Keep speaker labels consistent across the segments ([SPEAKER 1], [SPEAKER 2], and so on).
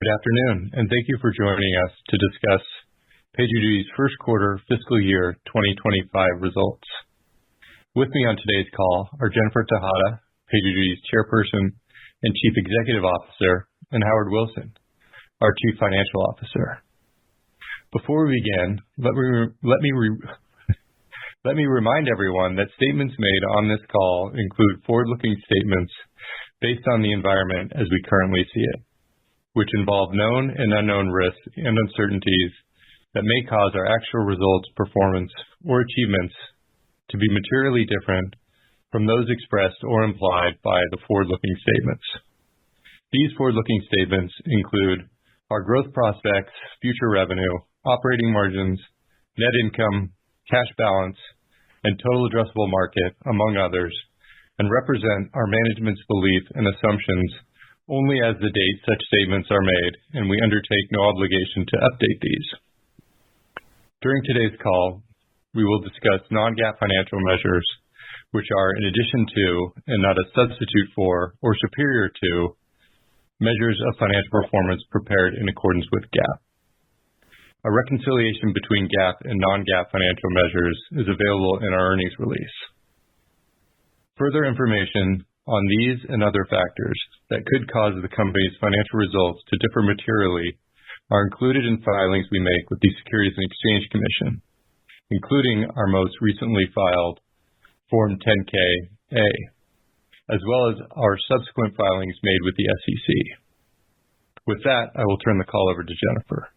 [SPEAKER 1] Good afternoon, and thank you for joining us to discuss PagerDuty's first quarter fiscal year 2025 results. With me on today's call are Jennifer Tejada, PagerDuty's Chairperson and Chief Executive Officer, and Howard Wilson, our Chief Financial Officer. Before we begin, let me remind everyone that statements made on this call include forward-looking statements based on the environment as we currently see it, which involve known and unknown risks and uncertainties that may cause our actual results, performance, or achievements to be materially different from those expressed or implied by the forward-looking statements. These forward-looking statements include our growth prospects, future revenue, operating margins, net income, cash balance, and total addressable market, among others, and represent our management's belief and assumptions only as the date such statements are made, and we undertake no obligation to update these. During today's call, we will discuss non-GAAP financial measures, which are in addition to, and not a substitute for, or superior to, measures of financial performance prepared in accordance with GAAP. A reconciliation between GAAP and non-GAAP financial measures is available in our earnings release. Further information on these and other factors that could cause the company's financial results to differ materially are included in filings we make with the Securities and Exchange Commission, including our most recently filed Form 10-K/A, as well as our subsequent filings made with the SEC. With that, I will turn the call over to Jennifer.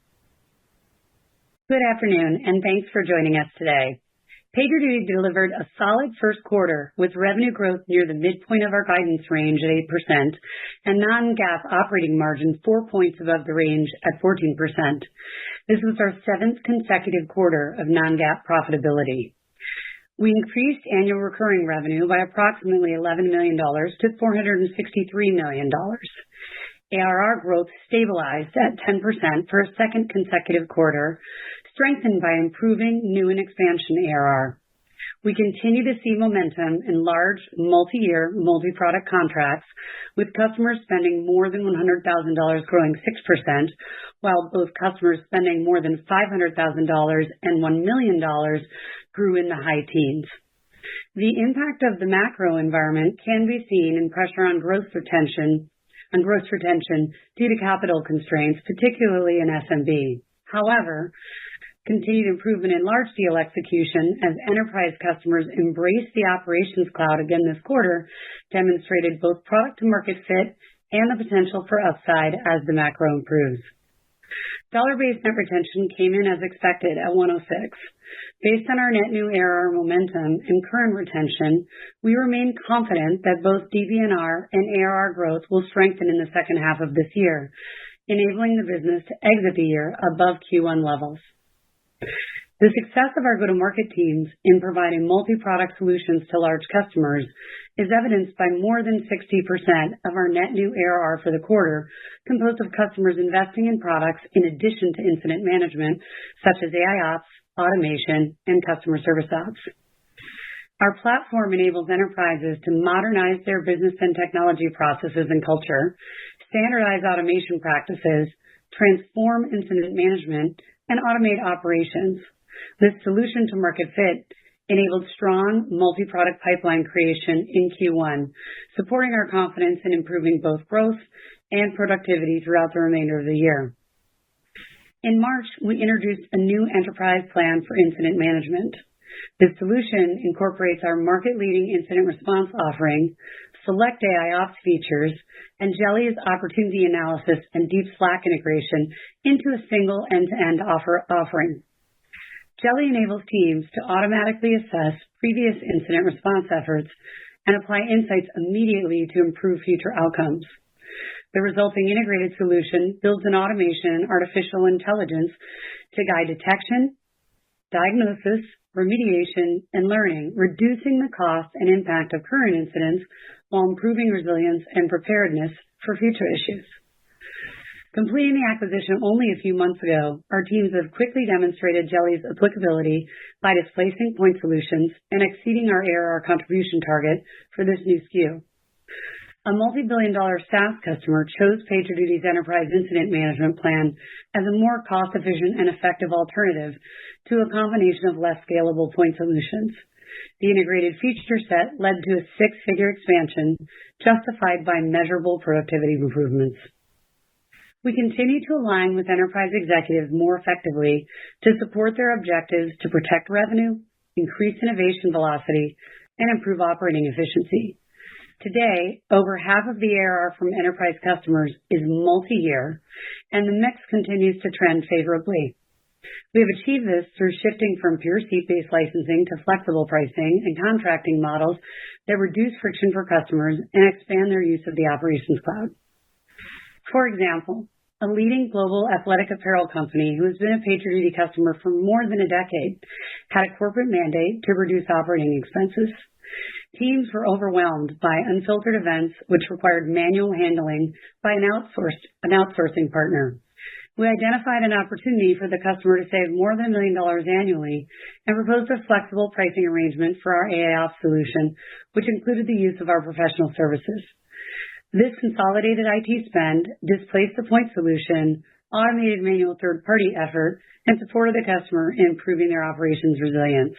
[SPEAKER 2] Good afternoon, and thanks for joining us today. PagerDuty delivered a solid first quarter with revenue growth near the midpoint of our guidance range at 8% and non-GAAP operating margin 4 points above the range at 14%. This was our 7th consecutive quarter of non-GAAP profitability. We increased annual recurring revenue by approximately $11 million to $463 million. ARR growth stabilized at 10% for a second consecutive quarter, strengthened by improving new and expansion ARR. We continue to see momentum in large, multi-year, multi-product contracts, with customers spending more than $100,000 growing 6%, while both customers spending more than $500,000 and $1 million grew in the high teens. The impact of the macro environment can be seen in pressure on gross retention due to capital constraints, particularly in SMB. However, continued improvement in large deal execution as enterprise customers embrace the Operations Cloud again this quarter demonstrated both product to market fit and the potential for upside as the macro improves. Dollar-based net retention came in as expected at 106. Based on our net new ARR momentum and current retention, we remain confident that both DBNR and ARR growth will strengthen in the second half of this year, enabling the business to exit the year above Q1 levels. The success of our go-to-market teams in providing multi-product solutions to large customers is evidenced by more than 60% of our net new ARR for the quarter, composed of customers investing in products in addition to incident management, such as AIOps, automation, and customer service ops. Our platform enables enterprises to modernize their business and technology processes and culture, standardize automation practices, transform incident management, and automate operations. This solution to market fit enabled strong multi-product pipeline creation in Q1, supporting our confidence in improving both growth and productivity throughout the remainder of the year. In March, we introduced a new enterprise plan for incident management. This solution incorporates our market-leading incident response offering, select AIOps features, and Jelly's opportunity analysis and deep Slack integration into a single end-to-end offering. Jelly enables teams to automatically assess previous incident response efforts and apply insights immediately to improve future outcomes. The resulting integrated solution builds an automation and artificial intelligence to guide detection, diagnosis, remediation, and learning, reducing the cost and impact of current incidents while improving resilience and preparedness for future issues. Completing the acquisition only a few months ago, our teams have quickly demonstrated Jelly's applicability by displacing point solutions and exceeding our ARR contribution target for this new SKU. A multi-billion-dollar SaaS customer chose PagerDuty's Enterprise Incident Management plan as a more cost-efficient and effective alternative to a combination of less scalable point solutions. The integrated feature set led to a six-figure expansion justified by measurable productivity improvements. We continue to align with enterprise executives more effectively to support their objectives to protect revenue, increase innovation velocity, and improve operating efficiency. Today, over half of the ARR from enterprise customers is multi-year, and the mix continues to trend favorably. We have achieved this through shifting from pure seat-based licensing to flexible pricing and contracting models that reduce friction for customers and expand their use of the Operations Cloud. For example, a leading global athletic apparel company who has been a PagerDuty customer for more than a decade had a corporate mandate to reduce operating expenses. Teams were overwhelmed by unfiltered events which required manual handling by an outsourcing partner. We identified an opportunity for the customer to save more than $1 million annually and proposed a flexible pricing arrangement for our AIOps solution, which included the use of our professional services. This consolidated IT spend displaced the point solution, automated manual third-party effort, and supported the customer in improving their operations resilience.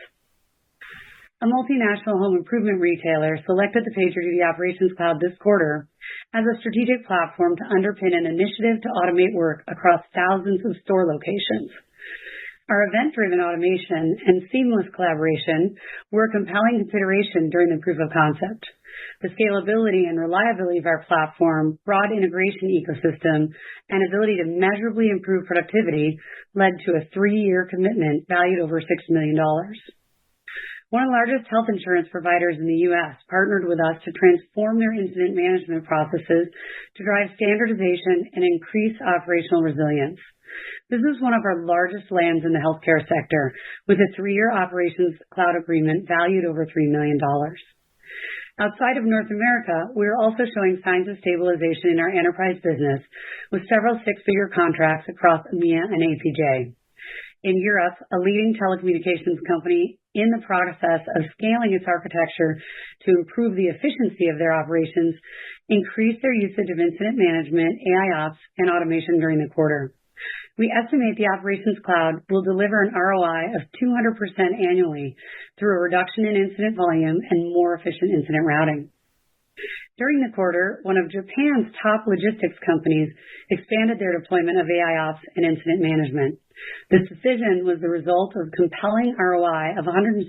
[SPEAKER 2] A multinational home improvement retailer selected the PagerDuty Operations Cloud this quarter as a strategic platform to underpin an initiative to automate work across thousands of store locations. Our event-driven automation and seamless collaboration were a compelling consideration during the proof of concept. The scalability and reliability of our platform, broad integration ecosystem, and ability to measurably improve productivity led to a 3-year commitment valued over $6 million. One of the largest health insurance providers in the U.S. partnered with us to transform their incident management processes to drive standardization and increase operational resilience. This is one of our largest lands in the healthcare sector, with a 3-year Operations Cloud agreement valued over $3 million. Outside of North America, we are also showing signs of stabilization in our enterprise business, with several six-figure contracts across EMEA and APJ. In Europe, a leading telecommunications company in the process of scaling its architecture to improve the efficiency of their operations increased their usage of incident management, AIOps, and automation during the quarter. We estimate the Operations Cloud will deliver an ROI of 200% annually through a reduction in incident volume and more efficient incident routing. During the quarter, one of Japan's top logistics companies expanded their deployment of AIOps and incident management. This decision was the result of compelling ROI of 175%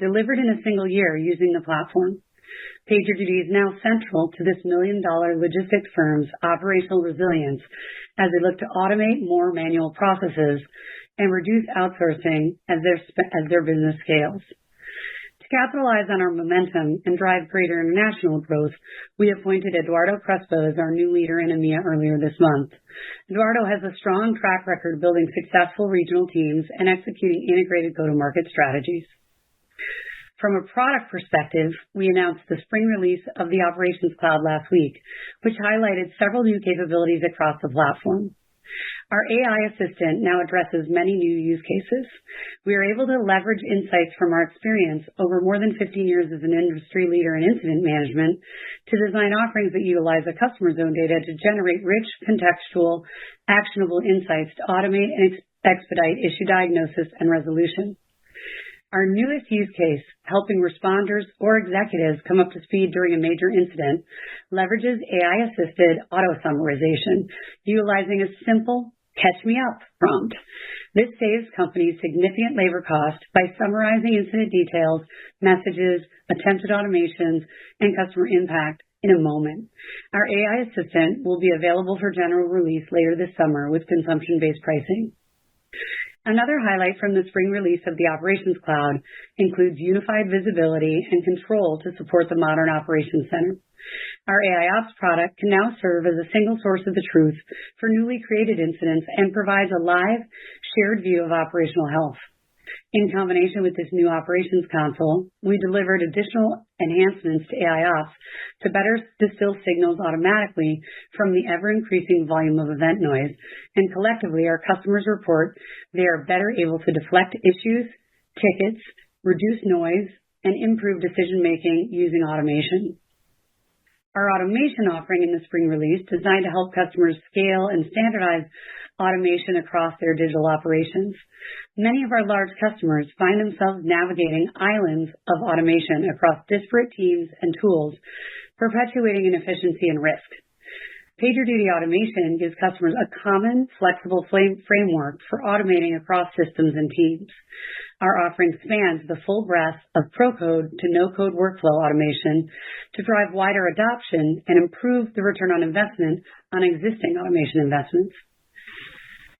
[SPEAKER 2] delivered in a single year using the platform. PagerDuty is now central to this $1 million logistics firm's operational resilience as they look to automate more manual processes and reduce outsourcing as their business scales. To capitalize on our momentum and drive greater international growth, we appointed Eduardo Crespo as our new leader in EMEA earlier this month. Eduardo has a strong track record building successful regional teams and executing integrated go-to-market strategies. From a product perspective, we announced the spring release of the Operations Cloud last week, which highlighted several new capabilities across the platform. Our AI assistant now addresses many new use cases. We are able to leverage insights from our experience over more than 15 years as an industry leader in incident management to design offerings that utilize the customer's own data to generate rich, contextual, actionable insights to automate and expedite issue diagnosis and resolution. Our newest use case, helping responders or executives come up to speed during a major incident, leverages AI-assisted auto-summarization, utilizing a simple catch me up prompt. This saves companies significant labor cost by summarizing incident details, messages, attempted automations, and customer impact in a moment. Our AI assistant will be available for general release later this summer with consumption-based pricing. Another highlight from the spring release of the Operations Cloud includes unified visibility and control to support the modern operations center. Our AIOps product can now serve as a single source of the truth for newly created incidents and provides a live, shared view of operational health. In combination with this new operations console, we delivered additional enhancements to AIOps to better distill signals automatically from the ever-increasing volume of event noise, and collectively our customers report they are better able to deflect issues, tickets, reduce noise, and improve decision-making using automation. Our automation offering in the spring release, designed to help customers scale and standardize automation across their digital operations. Many of our large customers find themselves navigating islands of automation across disparate teams and tools, perpetuating inefficiency and risk. PagerDuty Automation gives customers a common, flexible framework for automating across systems and teams. Our offering spans the full breadth of pro-code to no-code workflow automation to drive wider adoption and improve the return on investment on existing automation investments.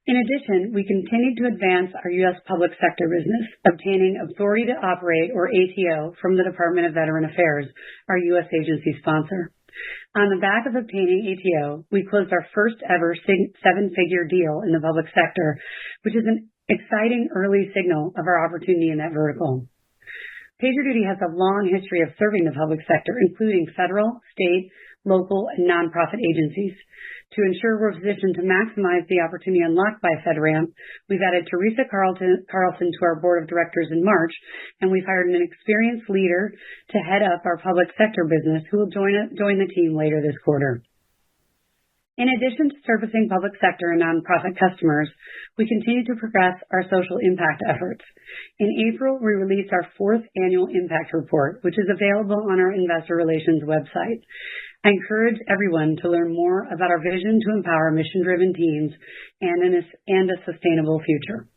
[SPEAKER 2] In addition, we continue to advance our U.S. public sector business, obtaining Authority to Operate, or ATO, from the Department of Veteran Affairs, our U.S. agency sponsor. On the back of obtaining ATO, we closed our first ever seven-figure deal in the public sector, which is an exciting early signal of our opportunity in that vertical. PagerDuty has a long history of serving the public sector, including federal, state, local, and nonprofit agencies. To ensure we're positioned to maximize the opportunity unlocked by FedRAMP, we've added Teresa Carlson to our board of directors in March, and we've hired an experienced leader to head up our public sector business who will join the team later this quarter. In addition to servicing public sector and nonprofit customers, we continue to progress our social impact efforts. In April, we released our fourth annual impact report, which is available on our investor relations website. I encourage everyone to learn more about our vision to empower mission-driven teams and a sustainable future.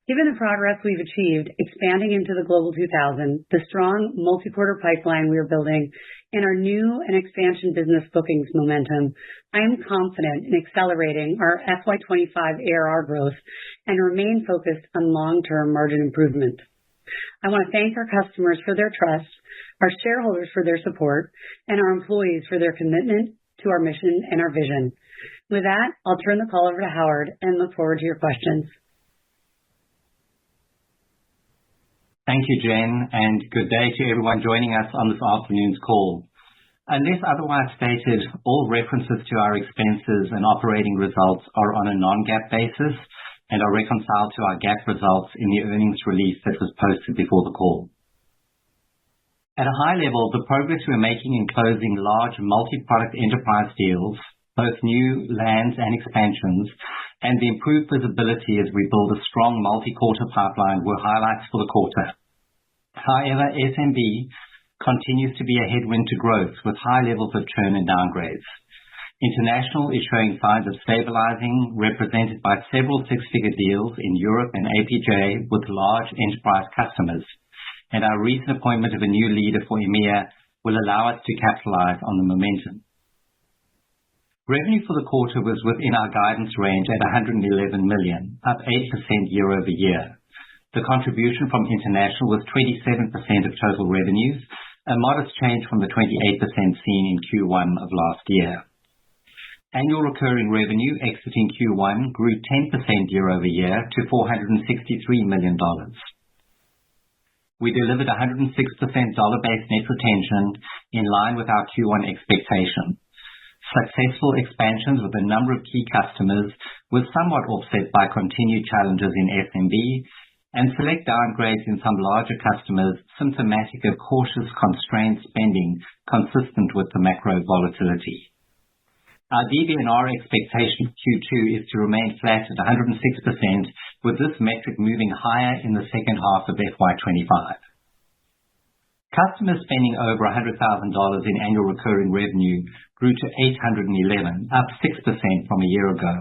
[SPEAKER 2] Given the progress we've achieved expanding into the Global 2000, the strong multi-quarter pipeline we are building, and our new and expansion business bookings momentum, I am confident in accelerating our FY25 ARR growth and remain focused on long-term margin improvement. I want to thank our customers for their trust, our shareholders for their support, and our employees for their commitment to our mission and our vision. With that, I'll turn the call over to Howard and look forward to your questions.
[SPEAKER 3] Thank you, Jen, and good day to everyone joining us on this afternoon's call. Unless otherwise stated, all references to our expenses and operating results are on a non-GAAP basis and are reconciled to our GAAP results in the earnings release that was posted before the call. At a high level, the progress we're making in closing large multi-product enterprise deals, both new lands and expansions, and the improved visibility as we build a strong multi-quarter pipeline were highlights for the quarter. However, SMB continues to be a headwind to growth with high levels of churn and downgrades. International is showing signs of stabilizing, represented by several six-figure deals in Europe and APJ with large enterprise customers, and our recent appointment of a new leader for EMEA will allow us to capitalize on the momentum. Revenue for the quarter was within our guidance range at $111 million, up 8% year over year. The contribution from international was 27% of total revenues, a modest change from the 28% seen in Q1 of last year. Annual recurring revenue exiting Q1 grew 10% year over year to $463 million. We delivered 106% dollar-based net retention in line with our Q1 expectation. Successful expansions with a number of key customers were somewhat offset by continued challenges in SMB and select downgrades in some larger customers, symptomatic of cautious, constrained spending consistent with the macro volatility. Our DBNR expectation for Q2 is to remain flat at 106%, with this metric moving higher in the second half of FY25. Customers spending over $100,000 in annual recurring revenue grew to 811, up 6% from a year ago.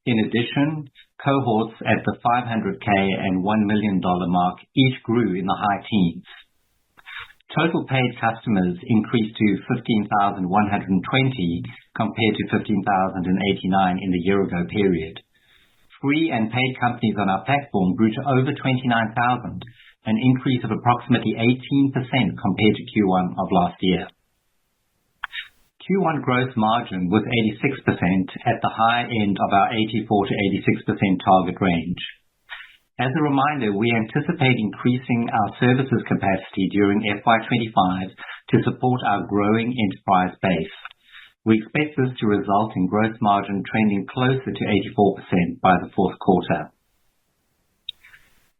[SPEAKER 3] In addition, cohorts at the $500K and $1 million mark each grew in the high teens. Total paid customers increased to 15,120 compared to 15,089 in the year-ago period. Free and paid companies on our platform grew to over 29,000, an increase of approximately 18% compared to Q1 of last year. Q1 gross margin was 86% at the high end of our 84 to 86% target range. As a reminder, we anticipate increasing our services capacity during FY25 to support our growing enterprise base. We expect this to result in gross margin trending closer to 84% by the fourth quarter.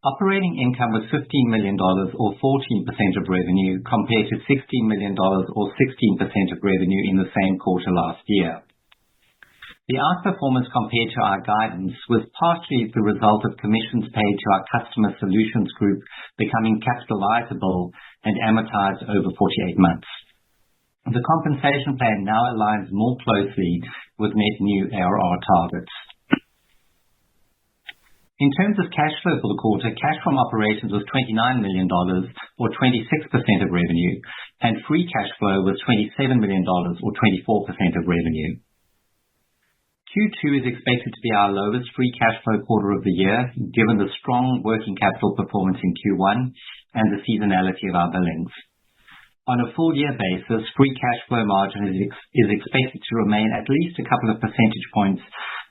[SPEAKER 3] Operating income was $15 million or 14% of revenue compared to $16 million or 16% of revenue in the same quarter last year. The outperformance compared to our guidance was partially the result of commissions paid to our customer solutions group becoming capitalizable and amortized over 48 months. The compensation plan now aligns more closely with net new ARR targets. In terms of cash flow for the quarter, cash from operations was $29 million or 26% of revenue, and free cash flow was $27 million or 24% of revenue. Q2 is expected to be our lowest free cash flow quarter of the year, given the strong working capital performance in Q1 and the seasonality of our billings. On a full-year basis, free cash flow margin is expected to remain at least a couple of percentage points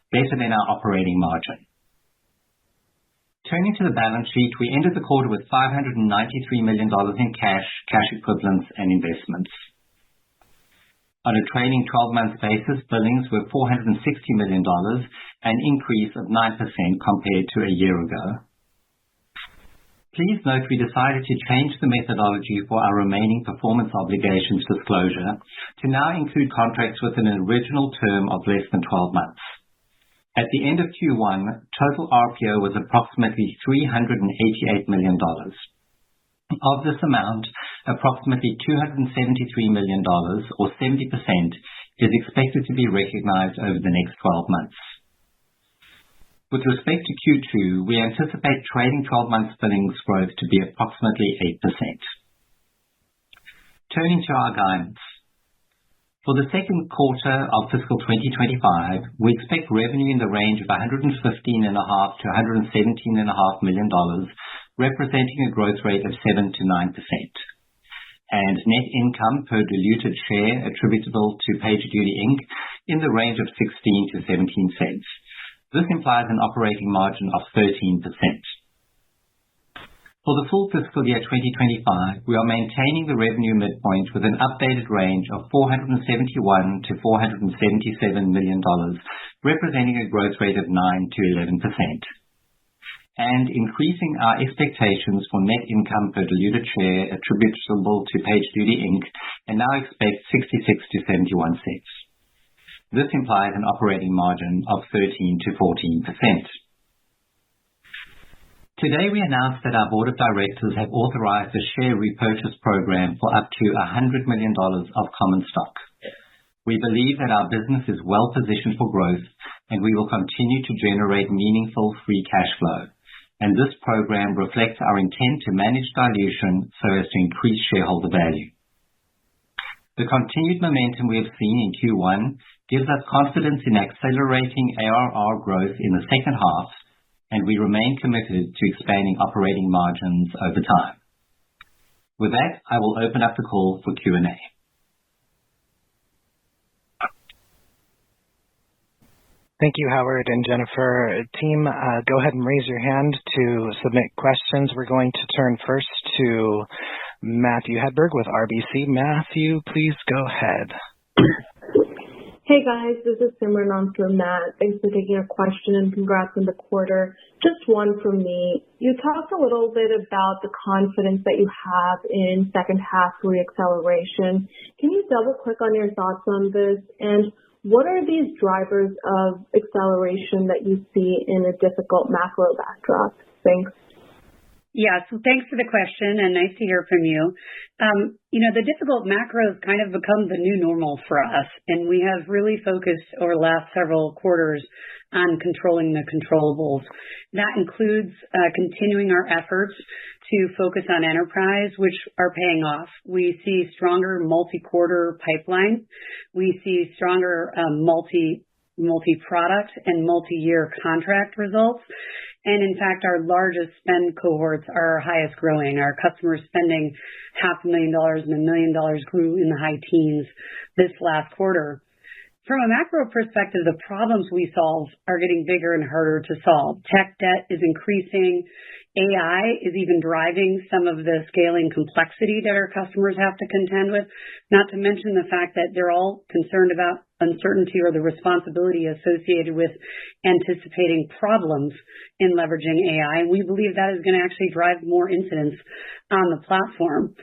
[SPEAKER 3] better than our operating margin. Turning to the balance sheet, we ended the quarter with $593 million in cash equivalents, and investments. On a trailing 12-month basis, billings were $460 million, an increase of 9% compared to a year ago. Please note we decided to change the methodology for our remaining performance obligations disclosure to now include contracts with an original term of less than 12 months. At the end of Q1, total RPO was approximately $388 million. Of this amount, approximately $273 million, or 70%, is expected to be recognized over the next 12 months. With respect to Q2, we anticipate trailing 12 months billings growth to be approximately 8%. Turning to our guidance. For the second quarter of fiscal 2025, we expect revenue in the range of $115.5 to $117.5 million, representing a growth rate of 7 to 9%, and net income per diluted share attributable to PagerDuty Inc. in the range of 16 to 17 cents. This implies an operating margin of 13%. For the full fiscal year 2025, we are maintaining the revenue midpoint with an updated range of $471 to $477 million, representing a growth rate of 9 to 11%. And increasing our expectations for net income per diluted share attributable to PagerDuty Inc. and now expect 66 to 71 cents. This implies an operating margin of 13 to 14%. Today we announced that our board of directors have authorized a share repurchase program for up to $100 million of common stock. We believe that our business is well positioned for growth, and we will continue to generate meaningful free cash flow. And this program reflects our intent to manage dilution so as to increase shareholder value. The continued momentum we have seen in Q1 gives us confidence in accelerating ARR growth in the second half, and we remain committed to expanding operating margins over time. With that, I will open up the call for Q&A.
[SPEAKER 4] Thank you, Howard and Jennifer. Team, go ahead and raise your hand to submit questions. We're going to turn first to Matthew Hedberg with RBC. Matthew, please go ahead.
[SPEAKER 5] Hey guys, this is Simran on for Matt. Thanks for taking our question and congrats on the quarter. Just one from me. You talked a little bit about the confidence that you have in second half reacceleration. Can you double click on your thoughts on this? And what are these drivers of acceleration that you see in a difficult macro backdrop? Thanks.
[SPEAKER 2] Yeah, so thanks for the question and nice to hear from you. The difficult macro has kind of become the new normal for us, and we have really focused over the last several quarters on controlling the controllables. That includes continuing our efforts to focus on enterprise, which are paying off. We see stronger multi-quarter pipeline. We see stronger multi-product and multi-year contract results. And in fact, our largest spend cohorts are our highest growing. Our customers spending $500,000 and $1 million grew in the high teens this last quarter. From a macro perspective, the problems we solve are getting bigger and harder to solve. Tech debt is increasing. AI is even driving some of the scaling complexity that our customers have to contend with, not to mention the fact that they're all concerned about uncertainty or the responsibility associated with anticipating problems in leveraging AI. And we believe that is going to actually drive more incidents on the platform.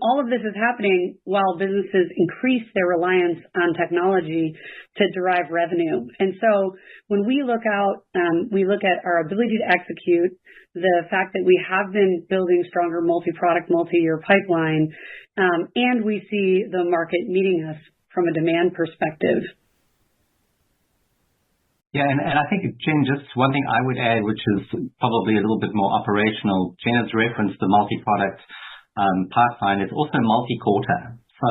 [SPEAKER 2] All of this is happening while businesses increase their reliance on technology to derive revenue. And so when we look out, we look at our ability to execute, the fact that we have been building stronger multi-product, multi-year pipeline, and we see the market meeting us from a demand perspective.
[SPEAKER 3] Yeah, and I think, Jen, just one thing I would add, which is probably a little bit more operational. Jen has referenced the multi-product pipeline. It's also multi-quarter. So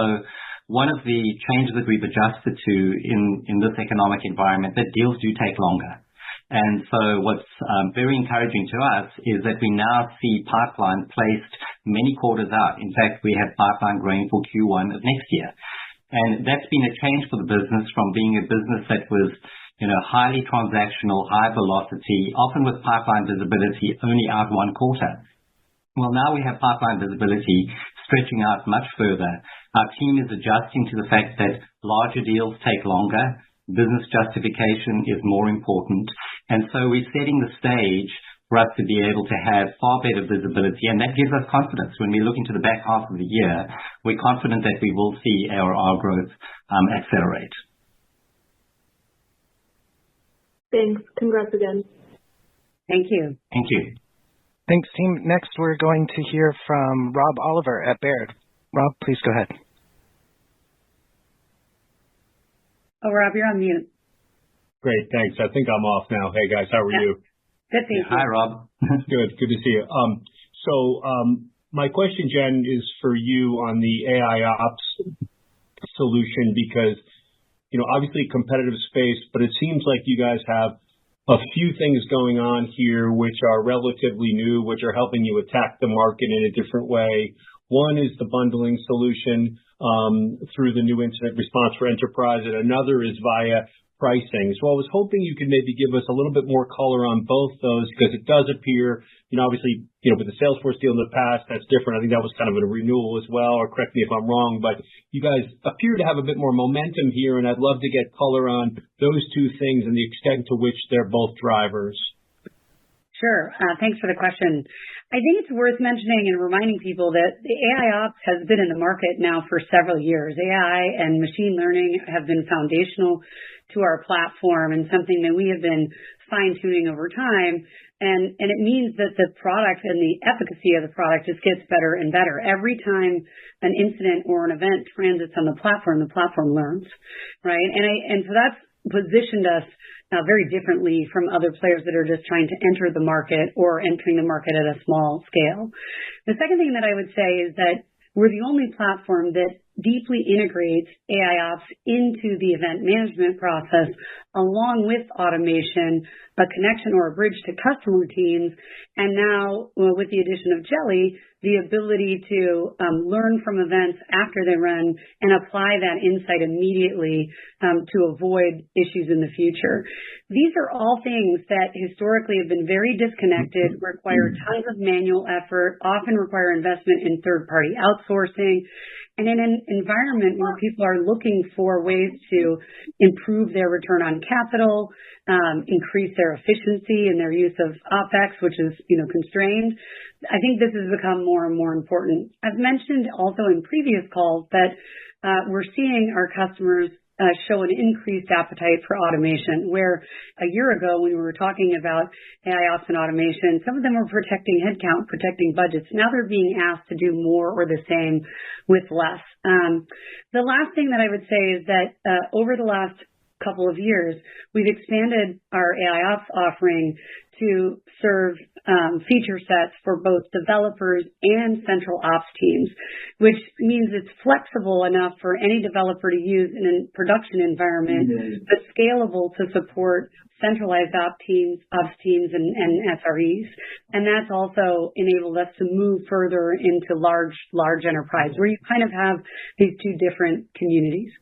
[SPEAKER 3] one of the changes that we've adjusted to in this economic environment, that deals do take longer. And so what's very encouraging to us is that we now see pipeline placed many quarters out. In fact, we have pipeline growing for Q1 of next year. And that's been a change for the business from being a business that was, highly transactional, high velocity, often with pipeline visibility only out one quarter. Well, now we have pipeline visibility stretching out much further. Our team is adjusting to the fact that larger deals take longer. Business justification is more important. And so we're setting the stage for us to be able to have far better visibility. And that gives us confidence. When we look into the back half of the year, we're confident that we will see ARR growth accelerate.
[SPEAKER 5] Thanks. Congrats again.
[SPEAKER 2] Thank you.
[SPEAKER 3] Thank you.
[SPEAKER 4] Thanks, team. Next, we're going to hear from Rob Oliver at Baird. Rob, please go ahead.
[SPEAKER 2] Oh, Rob, you're on mute.
[SPEAKER 6] Great, thanks. I think I'm off now. Hey, guys, how are you?
[SPEAKER 2] Good, thank you.
[SPEAKER 3] Hi, Rob.
[SPEAKER 6] Good to see you. My question, Jen, is for you on the AIOps solution because, obviously competitive space, but it seems like you guys have a few things going on here which are relatively new, which are helping you attack the market in a different way. One is the bundling solution through the new incident response for enterprise, and another is via pricing. So I was hoping you could maybe give us a little bit more color on both those because it does appear, obviously, with the Salesforce deal in the past, that's different. I think that was kind of a renewal as well, or correct me if I'm wrong, but you guys appear to have a bit more momentum here, and I'd love to get color on those two things and the extent to which they're both drivers.
[SPEAKER 2] Sure. Thanks for the question. I think it's worth mentioning and reminding people that the AIOps has been in the market now for several years. AI and machine learning have been foundational to our platform and something that we have been fine-tuning over time. And it means that the product and the efficacy of the product just gets better and better. Every time an incident or an event transits on the platform learns, right? And so that's positioned us very differently from other players that are just trying to enter the market or entering the market at a small scale. The second thing that I would say is that we're the only platform that deeply integrates AIOps into the event management process along with automation, a connection or a bridge to customer teams, and now with the addition of Jelly, the ability to learn from events after they run and apply that insight immediately to avoid issues in the future. These are all things that historically have been very disconnected, require tons of manual effort, often require investment in third-party outsourcing, and in an environment where people are looking for ways to improve their return on capital, increase their efficiency and their use of OpEx, which is, constrained, I think this has become more and more important. I've mentioned also in previous calls that we're seeing our customers show an increased appetite for automation, where a year ago when we were talking about AIOps and automation, some of them were protecting headcount, protecting budgets. Now they're being asked to do more or the same with less. The last thing that I would say is that over the last couple of years, we've expanded our AIOps offering to serve feature sets for both developers and central ops teams, which means it's flexible enough for any developer to use in a production environment, but scalable to support centralized ops teams and SREs. And that's also enabled us to move further into large enterprise, where you kind of have these two different communities.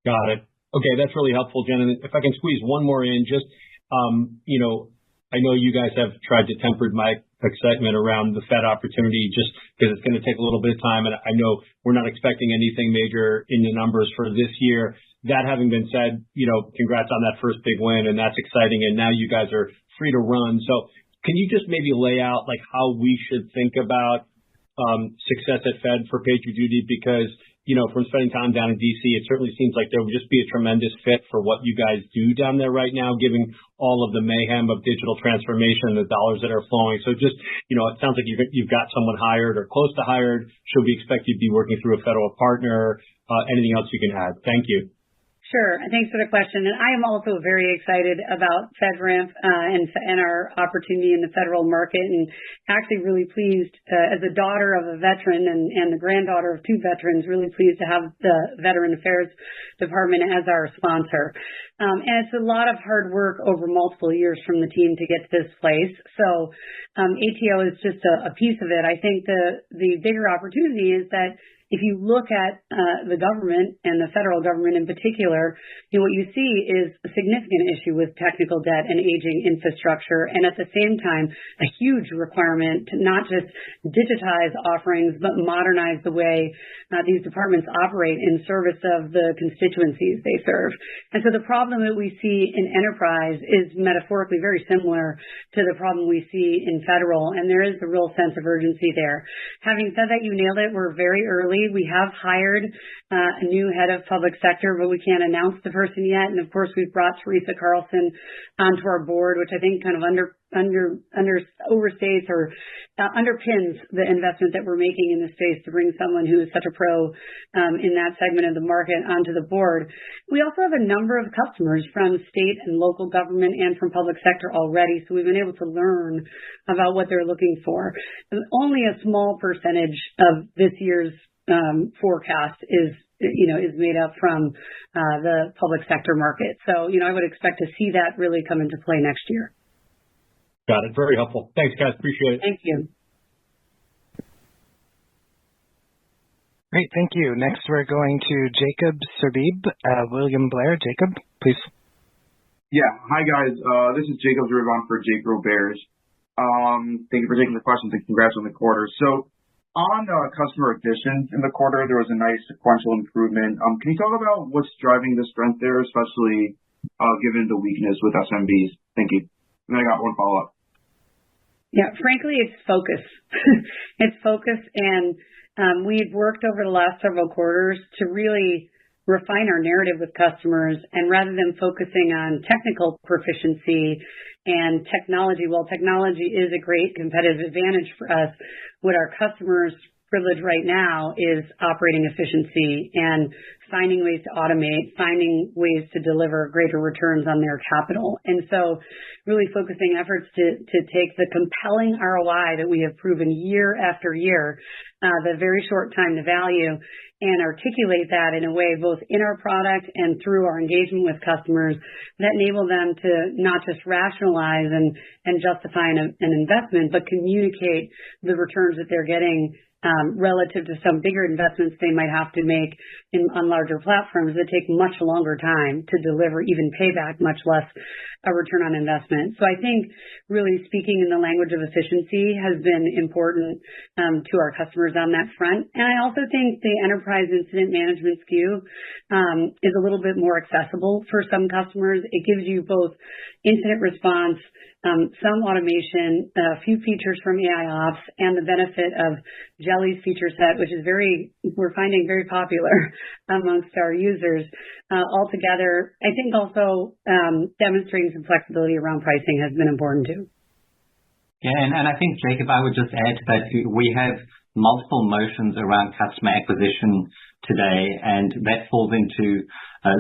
[SPEAKER 6] Got it. Okay, that's really helpful, Jen. And if I can squeeze one more in, just, I know you guys have tried to temper my excitement around the Fed opportunity just because it's going to take a little bit of time. And I know we're not expecting anything major in the numbers for this year. that having been said, congrats on that first big win, and that's exciting. And now you guys are free to run. So can you just maybe lay out how we should think about success at Fed for PagerDuty? Because from spending time down in DC, it certainly seems like there would just be a tremendous fit for what you guys do down there right now, given all of the mayhem of digital transformation and the dollars that are flowing. So just, it sounds like you've got someone hired or close to hired. Should we expect you to be working through a federal partner? Anything else you can add? Thank you.
[SPEAKER 2] Sure. Thanks for the question. And I am also very excited about FedRAMP and our opportunity in the federal market, and actually really pleased as a daughter of a veteran and the granddaughter of two veterans, really pleased to have the Veteran Affairs Department as our sponsor. And it's a lot of hard work over multiple years from the team to get to this place. So ATO is just a piece of it. I think the bigger opportunity is that if you look at the government and the federal government in particular, what you see is a significant issue with technical debt and aging infrastructure, and at the same time, a huge requirement to not just digitize offerings, but modernize the way these departments operate in service of the constituencies they serve. And so the problem that we see in enterprise is metaphorically very similar to the problem we see in federal, and there is a real sense of urgency there. Having said that, you nailed it. We're very early. We have hired a new head of public sector, but we can't announce the person yet. And of course, we've brought Teresa Carlson onto our board, which I think kind of overstates or underpins the investment that we're making in this space to bring someone who is such a pro in that segment of the market onto the board. We also have a number of customers from state and local government and from public sector already, so we've been able to learn about what they're looking for. And only a small percentage of this year's forecast is made up from the public sector market. So, I would expect to see that really come into play next year.
[SPEAKER 6] Got it. Very helpful. Thanks, guys. Appreciate it.
[SPEAKER 2] Thank you.
[SPEAKER 4] Great. Thank you. Next, we're going to Jacob Serbib, William Blair. Jacob, please.
[SPEAKER 7] Yeah. Hi, guys. This is Jacob Serbib for Jake Roberts. Thank you for taking the questions and congrats on the quarter. So, on customer additions in the quarter, there was a nice sequential improvement. Can you talk about what's driving the strength there, especially given the weakness with SMBs? Thank you. And I got one follow-up.
[SPEAKER 2] Yeah, frankly, it's focus. It's focus, and we've worked over the last several quarters to really refine our narrative with customers, and rather than focusing on technical proficiency and technology, while technology is a great competitive advantage for us, what our customers privilege right now is operating efficiency and finding ways to automate, finding ways to deliver greater returns on their capital. And so really focusing efforts to take the compelling ROI that we have proven year after year, the very short time to value, and articulate that in a way both in our product and through our engagement with customers that enable them to not just rationalize and justify an investment, but communicate the returns that they're getting relative to some bigger investments they might have to make on larger platforms that take much longer time to deliver, even payback, much less a return on investment. So I think really speaking in the language of efficiency has been important to our customers on that front. And I also think the enterprise incident management SKU is a little bit more accessible for some customers. It gives you both incident response, some automation, a few features from AIOps, and the benefit of Jelly's feature set, which is we're finding very popular amongst our users. Altogether, I think also demonstrating some flexibility around pricing has been important too.
[SPEAKER 3] Yeah, and I think, Jacob, I would just add to that we have multiple motions around customer acquisition today, and that falls into a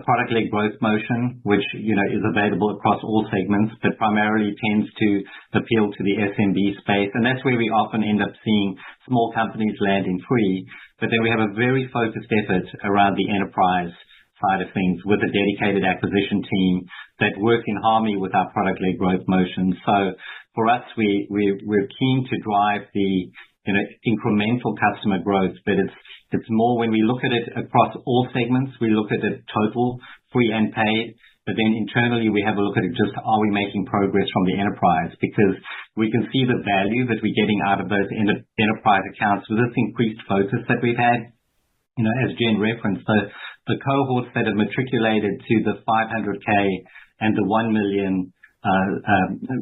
[SPEAKER 3] product-led growth motion, which is available across all segments, but primarily tends to appeal to the SMB space, and that's where we often end up seeing small companies landing free. But then we have a very focused effort around the enterprise side of things with a dedicated acquisition team that works in harmony with our product-led growth motion. So for us, we're keen to drive the incremental customer growth, but it's more when we look at it across all segments, we look at it total, free and paid, but then internally we have a look at it just are we making progress from the enterprise, because we can see the value that we're getting out of those enterprise accounts with this increased focus that we've had. As Jen referenced, the cohorts that have matriculated to the 500K and the 1 million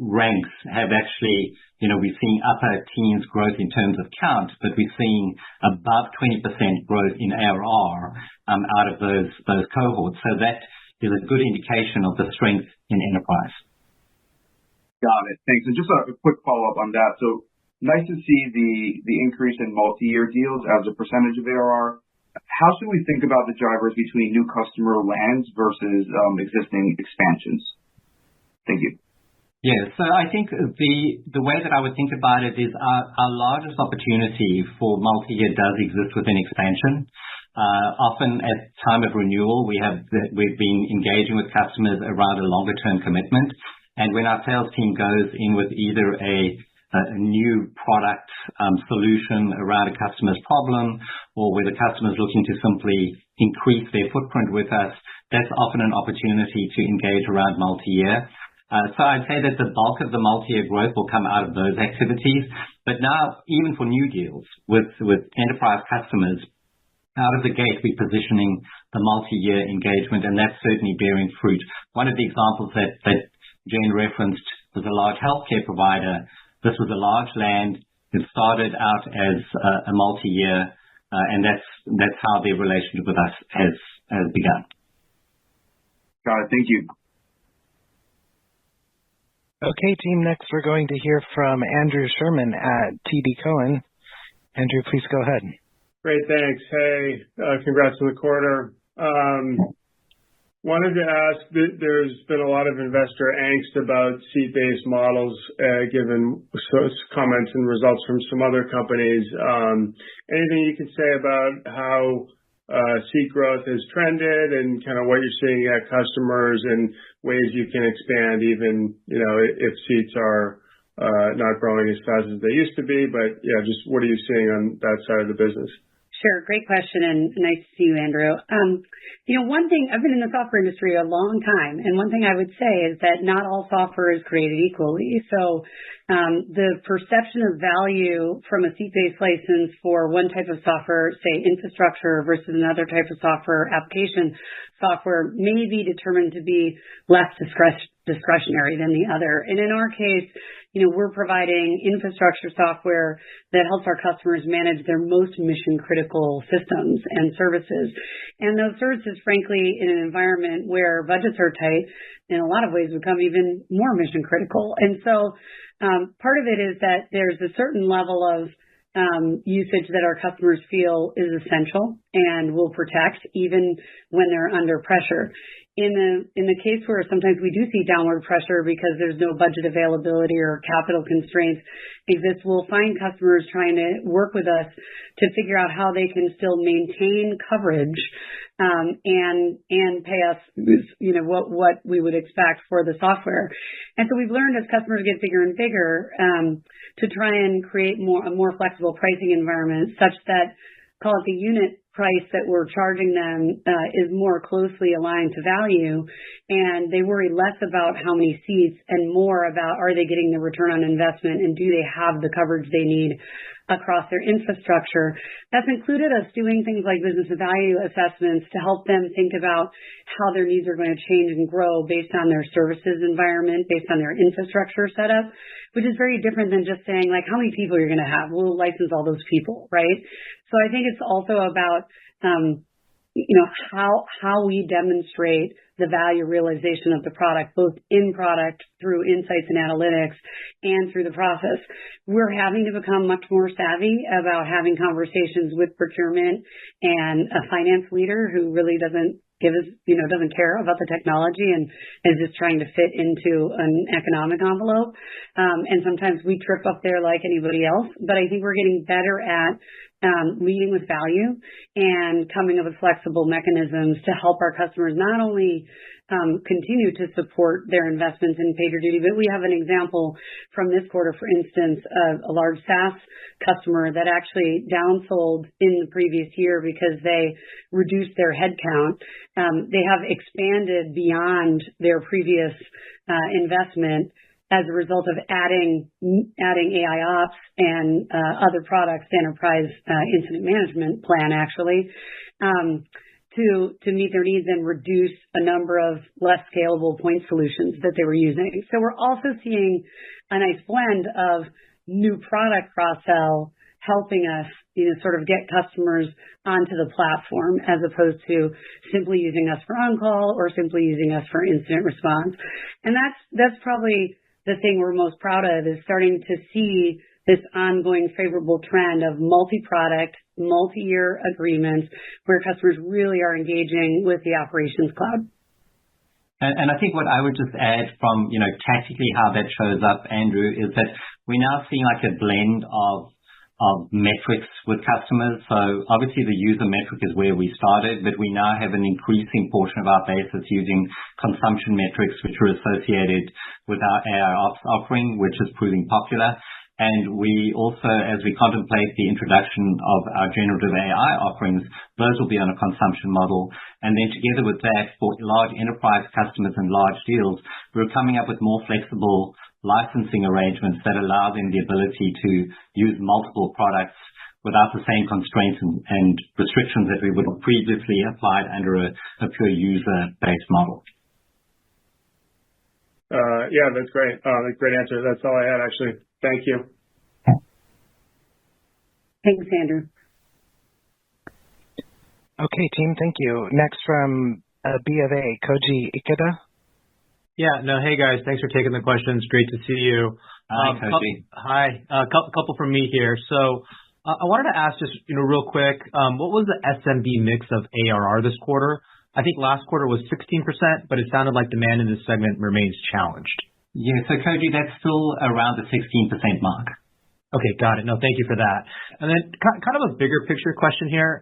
[SPEAKER 3] ranks have actually, we're seeing upper teens growth in terms of count, but we're seeing above 20% growth in ARR out of those cohorts. So that is a good indication of the strength in enterprise.
[SPEAKER 7] Got it. Thanks. And just a quick follow-up on that. So nice to see the increase in multi-year deals as a percentage of ARR. How should we think about the drivers between new customer lands versus existing expansions? Thank you.
[SPEAKER 3] Yeah, so I think the way that I would think about it is our largest opportunity for multi-year does exist within expansion. Often at time of renewal, we've been engaging with customers around a longer-term commitment. And when our sales team goes in with either a new product solution around a customer's problem, or where the customer is looking to simply increase their footprint with us, that's often an opportunity to engage around multi-year. So I'd say that the bulk of the multi-year growth will come out of those activities. But now, even for new deals with enterprise customers, out of the gate, we're positioning the multi-year engagement, and that's certainly bearing fruit. One of the examples that Jane referenced was a large healthcare provider. This was a large land. It started out as a multi-year, and that's how their relationship with us has begun.
[SPEAKER 7] Got it. Thank you.
[SPEAKER 4] Okay, team. Next, we're going to hear from Andrew Sherman at TD Cowen. Andrew, please go ahead.
[SPEAKER 8] Great, thanks. Hey, congrats on the quarter. Wanted to ask, there's been a lot of investor angst about seat-based models, given comments and results from some other companies. Anything you can say about how seat growth has trended and kind of what you're seeing at customers and ways you can expand even, if seats are not growing as fast as they used to be, but yeah, just what are you seeing on that side of the business?
[SPEAKER 2] Sure. Great question, and nice to see you, Andrew. One thing, I've been in the software industry a long time, and one thing I would say is that not all software is created equally. So the perception of value from a seat-based license for one type of software, say infrastructure, versus another type of software, application software, may be determined to be less discretionary than the other. And in our case, we're providing infrastructure software that helps our customers manage their most mission-critical systems and services. And those services, frankly, in an environment where budgets are tight, in a lot of ways become even more mission-critical. And so part of it is that there's a certain level of usage that our customers feel is essential and will protect even when they're under pressure. In the case where sometimes we do see downward pressure because there's no budget availability or capital constraints exist, we'll find customers trying to work with us to figure out how they can still maintain coverage and pay us, what we would expect for the software. And so we've learned as customers get bigger and bigger to try and create a more flexible pricing environment such that, call it the unit price that we're charging them is more closely aligned to value, and they worry less about how many seats and more about are they getting the return on investment and do they have the coverage they need across their infrastructure. That's included us doing things like business value assessments to help them think about how their needs are going to change and grow based on their services environment, based on their infrastructure setup, which is very different than just saying, like, how many people you're going to have. We'll license all those people, right? So I think it's also about how we demonstrate the value realization of the product, both in product, through insights and analytics, and through the process. We're having to become much more savvy about having conversations with procurement and a finance leader who really doesn't care about the technology and is just trying to fit into an economic envelope. And sometimes we trip up there like anybody else, but I think we're getting better at leading with value and coming up with flexible mechanisms to help our customers not only continue to support their investments in PagerDuty, but we have an example from this quarter, for instance, of a large SaaS customer that actually downsold in the previous year because they reduced their headcount. They have expanded beyond their previous investment as a result of adding AIOps and other products, the Enterprise Incident Management plan, actually, to meet their needs and reduce a number of less scalable point solutions that they were using. So we're also seeing a nice blend of new product cross-sell helping us, sort of get customers onto the platform as opposed to simply using us for on-call or simply using us for incident response. And that's probably the thing we're most proud of, is starting to see this ongoing favorable trend of multi-product, multi-year agreements where customers really are engaging with the Operations Cloud.
[SPEAKER 3] And I think what I would just add from, tactically how that shows up, Andrew, is that we're now seeing like a blend of metrics with customers. So obviously the user metric is where we started, but we now have an increasing portion of our base that's using consumption metrics, which are associated with our AIOps offering, which is proving popular. And we also, as we contemplate the introduction of our generative AI offerings, those will be on a consumption model. And then together with that, for large enterprise customers and large deals, we're coming up with more flexible licensing arrangements that allow them the ability to use multiple products without the same constraints and restrictions that we would have previously applied under a pure user-based model.
[SPEAKER 8] Yeah, that's great. Great answer. That's all I had, actually. Thank you.
[SPEAKER 2] Thanks, Andrew.
[SPEAKER 4] Okay, team, thank you. Next from B of A, Koji Ikeda.
[SPEAKER 9] Yeah, no, hey guys, thanks for taking the questions. Great to see you.
[SPEAKER 3] Hi, Koji.
[SPEAKER 9] Hi, a couple from me here. So I wanted to ask just, real quick, what was the SMB mix of ARR this quarter? I think last quarter was 16%, but it sounded like demand in this segment remains challenged.
[SPEAKER 3] Yeah, so Koji, that's still around the 16% mark.
[SPEAKER 9] Okay, got it. No, thank you for that. And then kind of a bigger picture question here,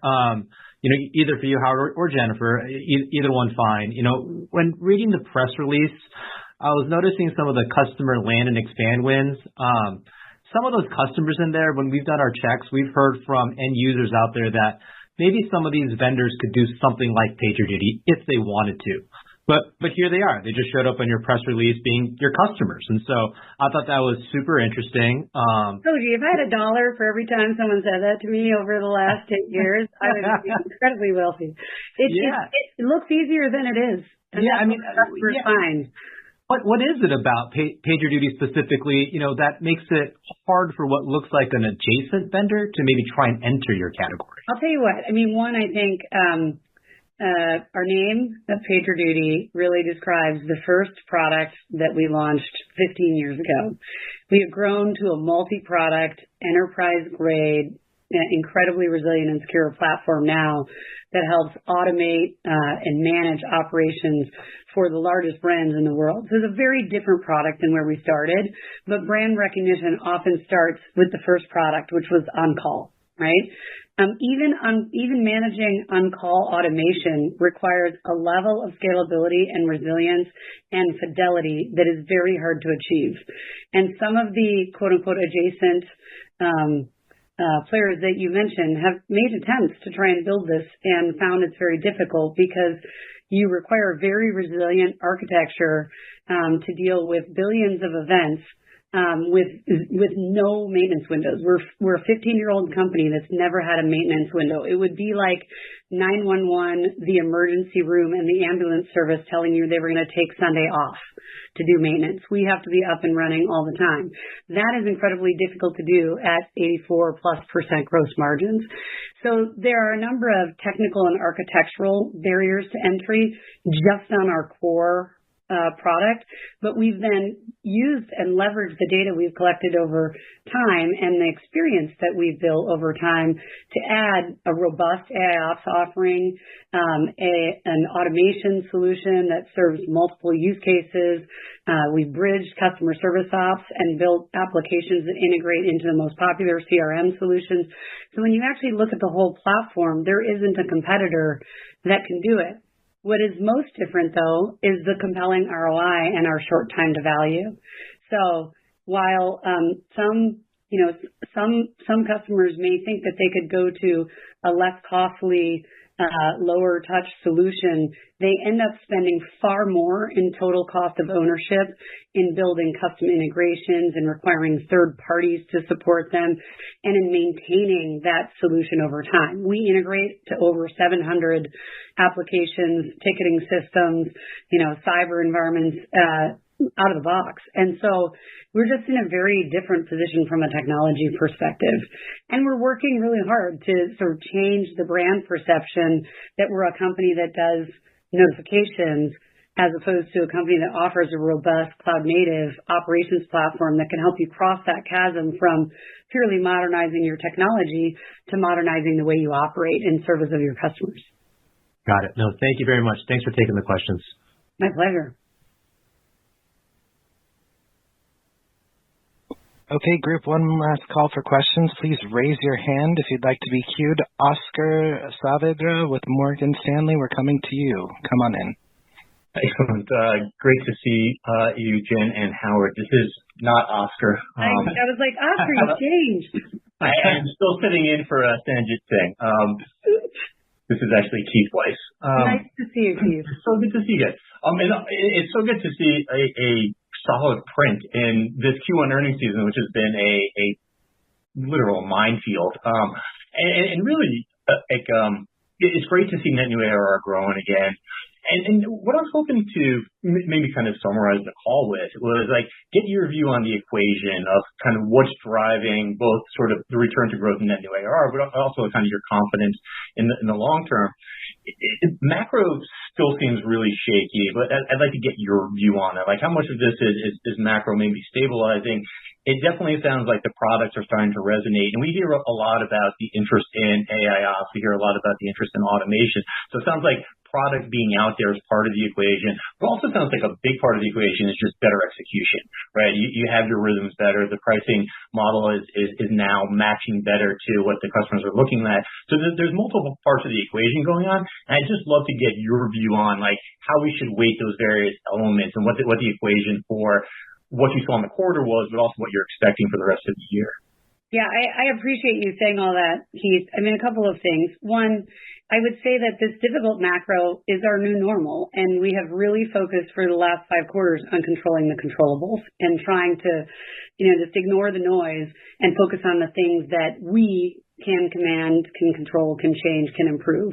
[SPEAKER 9] either for you, Howard, or Jennifer, either one fine. When reading the press release, I was noticing some of the customer land and expand wins. Some of those customers in there, when we've done our checks, we've heard from end users out there that maybe some of these vendors could do something like PagerDuty if they wanted to. But here they are. They just showed up on your press release being your customers. And so I thought that was super interesting.
[SPEAKER 2] Koji, if I had $1 for every time someone said that to me over the last 8 years, I would be incredibly wealthy. It looks easier than it is. And
[SPEAKER 9] yeah, I mean,
[SPEAKER 2] fine.
[SPEAKER 9] What is it about PagerDuty specifically, that makes it hard for what looks like an adjacent vendor to maybe try and enter your category?
[SPEAKER 2] I'll tell you what. I mean, one, I think our name of PagerDuty really describes the first product that we launched 15 years ago. We have grown to a multi-product, enterprise-grade, incredibly resilient and secure platform now that helps automate and manage operations for the largest brands in the world. So it's a very different product than where we started, but brand recognition often starts with the first product, which was on-call, right? Even managing on-call automation requires a level of scalability and resilience and fidelity that is very hard to achieve. And some of the quote-unquote adjacent players that you mentioned have made attempts to try and build this and found it's very difficult because you require very resilient architecture to deal with billions of events with no maintenance windows. We're a 15-year-old company that's never had a maintenance window. It would be like 911, the emergency room, and the ambulance service telling you they were going to take Sunday off to do maintenance. We have to be up and running all the time. That is incredibly difficult to do at 84+% gross margins. So there are a number of technical and architectural barriers to entry just on our core product, but we've then used and leveraged the data we've collected over time and the experience that we've built over time to add a robust AIOps offering, an automation solution that serves multiple use cases. We've bridged customer service ops and built applications that integrate into the most popular CRM solutions. So when you actually look at the whole platform, there isn't a competitor that can do it. What is most different, though, is the compelling ROI and our short time to value. So while some customers may think that they could go to a less costly lower touch solution, they end up spending far more in total cost of ownership in building custom integrations and requiring third parties to support them and in maintaining that solution over time. We integrate to over 700 applications, ticketing systems, cyber environments, out of the box. And so we're just in a very different position from a technology perspective. And we're working really hard to sort of change the brand perception that we're a company that does notifications as opposed to a company that offers a robust cloud-native operations platform that can help you cross that chasm from purely modernizing your technology to modernizing the way you operate in service of your customers.
[SPEAKER 9] Got it. No, thank you very much. Thanks for taking the questions.
[SPEAKER 2] My pleasure.
[SPEAKER 4] Okay, group, one last call for questions. Please raise your hand if you'd like to be queued. Oscar Saavedra with Morgan Stanley, we're coming to you. Come on in.
[SPEAKER 10] Excellent. Great to see you, Jen and Howard. This is not Oscar.
[SPEAKER 2] I was like, Oscar, you changed.
[SPEAKER 10] I'm still sitting in for Sanjit Singh. This is actually Keith Weiss.
[SPEAKER 2] Nice to see you, Keith.
[SPEAKER 10] So good to see you guys. And it's so good to see a solid print in this Q1 earnings season, which has been a literal minefield. And really, it's great to see net new ARR growing again. And what I was hoping to maybe kind of summarize the call with was get your view on the equation of kind of what's driving both sort of the return to growth in net new ARR, but also kind of your confidence in the long term. Macro still seems really shaky, but I'd like to get your view on it. How much of this is macro maybe stabilizing? It definitely sounds like the products are starting to resonate, and we hear a lot about the interest in AIOps. We hear a lot about the interest in automation. So it sounds like product being out there is part of the equation, but also sounds like a big part of the equation is just better execution, right? You have your rhythms better. The pricing model is now matching better to what the customers are looking at. So there's multiple parts of the equation going on, and I'd just love to get your view on how we should weight those various elements and what the equation for what you saw in the quarter was, but also what you're expecting for the rest of the year.
[SPEAKER 2] Yeah, I appreciate you saying all that, Keith. I mean, a couple of things. One, I would say that this difficult macro is our new normal, and we have really focused for the last 5 quarters on controlling the controllables and trying to, just ignore the noise and focus on the things that we can command, can control, can change, can improve.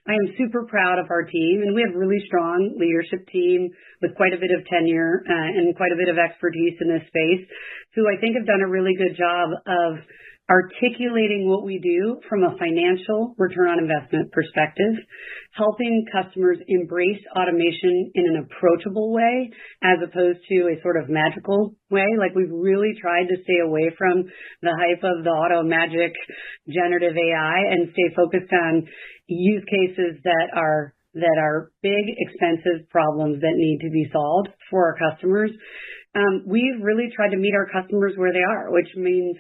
[SPEAKER 2] I am super proud of our team, and we have a really strong leadership team with quite a bit of tenure and quite a bit of expertise in this space, who I think have done a really good job of articulating what we do from a financial return on investment perspective, helping customers embrace automation in an approachable way as opposed to a sort of magical way. We've really tried to stay away from the hype of the auto magic generative AI and stay focused on use cases that are big, expensive problems that need to be solved for our customers. We've really tried to meet our customers where they are, which means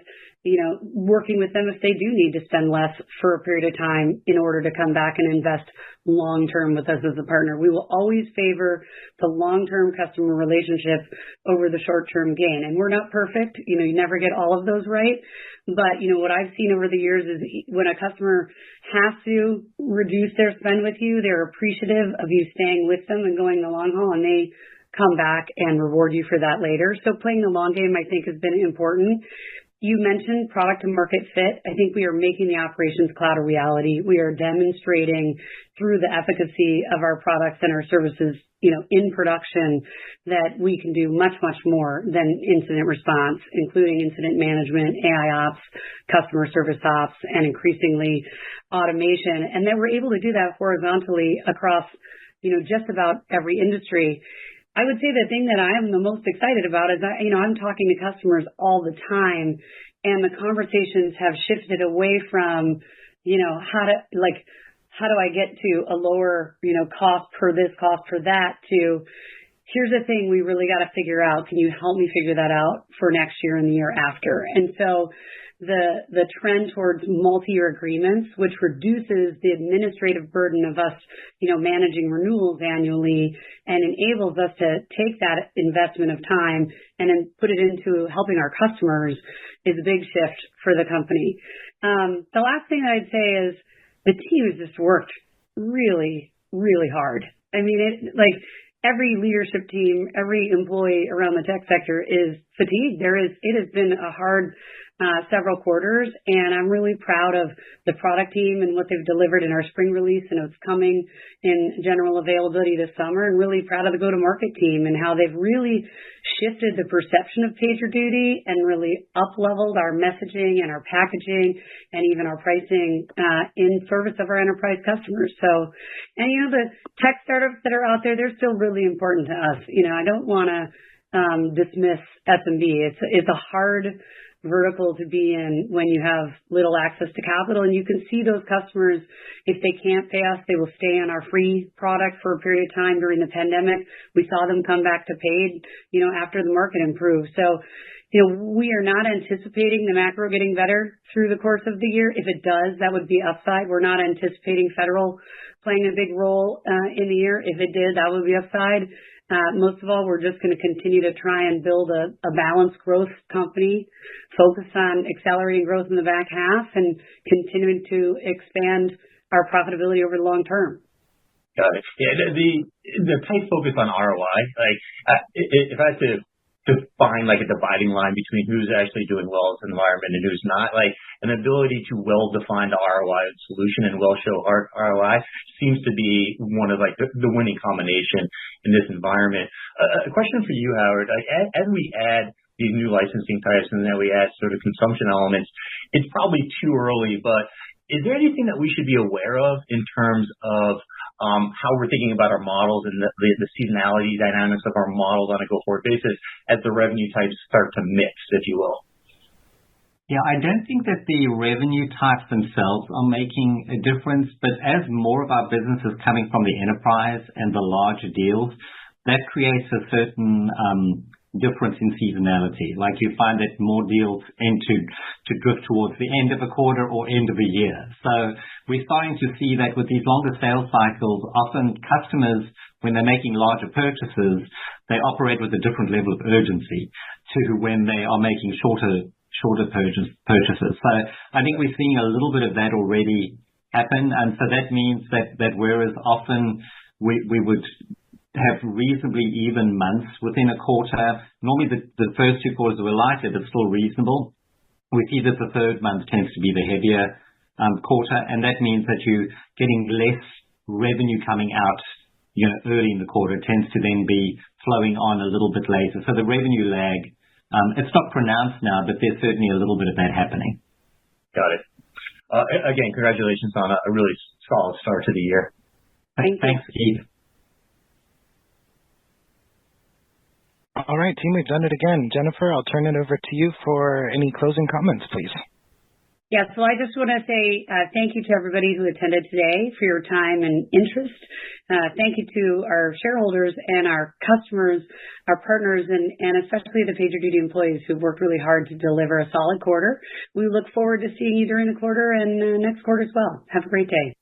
[SPEAKER 2] working with them if they do need to spend less for a period of time in order to come back and invest long-term with us as a partner. We will always favor the long-term customer relationship over the short-term gain. And we're not perfect. You never get all of those right. But, what I've seen over the years is when a customer has to reduce their spend with you, they're appreciative of you staying with them and going the long haul, and they come back and reward you for that later. So playing the long game, I think, has been important. You mentioned product and market fit. I think we are making the Operations Cloud a reality. We are demonstrating through the efficacy of our products and our services, in production, that we can do much, much more than incident response, including incident management, AIOps, customer service ops, and increasingly automation. And that we're able to do that horizontally across, just about every industry. I would say the thing that I am the most excited about is I'm talking to customers all the time, and the conversations have shifted away from, how do I get to a lower, cost per this, cost per that, to here's the thing we really got to figure out. Can you help me figure that out for next year and the year after? And so the trend towards multi-year agreements, which reduces the administrative burden of us, managing renewals annually and enables us to take that investment of time and then put it into helping our customers, is a big shift for the company. The last thing I'd say is the team has just worked really, really hard. I mean, every leadership team, every employee around the tech sector is fatigued. It has been a hard several quarters, and I'm really proud of the product team and what they've delivered in our spring release and what's coming in general availability this summer, and really proud of the go-to-market team and how they've really shifted the perception of PagerDuty and really up-leveled our messaging and our packaging and even our pricing in service of our enterprise customers. So, and the tech startups that are out there, they're still really important to us. I don't want to dismiss SMB. It's a hard vertical to be in when you have little access to capital, and you can see those customers, if they can't pay us, they will stay on our free product for a period of time. During the pandemic, we saw them come back to paid, after the market improved. So, we are not anticipating the macro getting better through the course of the year. If it does, that would be upside. We're not anticipating federal playing a big role in the year. If it did, that would be upside. Most of all, we're just going to continue to try and build a balanced growth company, focus on accelerating growth in the back half, and continuing to expand our profitability over the long term.
[SPEAKER 10] Got it. Yeah, the tight focus on ROI, if I had to define a dividing line between who's actually doing well in this environment and who's not, an ability to well-define the ROI solution and well-show ROI seems to be one of the winning combination in this environment. A question for you, Howard. As we add these new licensing types and then we add sort of consumption elements, it's probably too early, but is there anything that we should be aware of in terms of how we're thinking about our models and the seasonality dynamics of our models on a go-forward basis as the revenue types start to mix, if you will?
[SPEAKER 3] Yeah, I don't think that the revenue types themselves are making a difference, but as more of our business is coming from the enterprise and the larger deals, that creates a certain difference in seasonality. You find that more deals tend to drift towards the end of a quarter or end of a year. So we're starting to see that with these longer sales cycles, often customers, when they're making larger purchases, they operate with a different level of urgency to when they are making shorter purchases. So I think we're seeing a little bit of that already happen, and so that means that whereas often we would have reasonably even months within a quarter. Normally the first two quarters were lighter, but still reasonable. We see that the third month tends to be the heavier quarter, and that means that you're getting less revenue coming out early in the quarter. It tends to then be flowing on a little bit later. So the revenue lag, it's not pronounced now, but there's certainly a little bit of that happening.
[SPEAKER 10] Got it. Again, congratulations on a really solid start to the year.
[SPEAKER 3] Thanks, Keith.
[SPEAKER 4] All right, team, we've done it again. Jennifer, I'll turn it over to you for any closing comments, please.
[SPEAKER 2] Yeah, so I just want to say thank you to everybody who attended today for your time and interest. Thank you to our shareholders and our customers, our partners, and especially the PagerDuty employees who've worked really hard to deliver a solid quarter. We look forward to seeing you during the quarter and next quarter as well. Have a great day.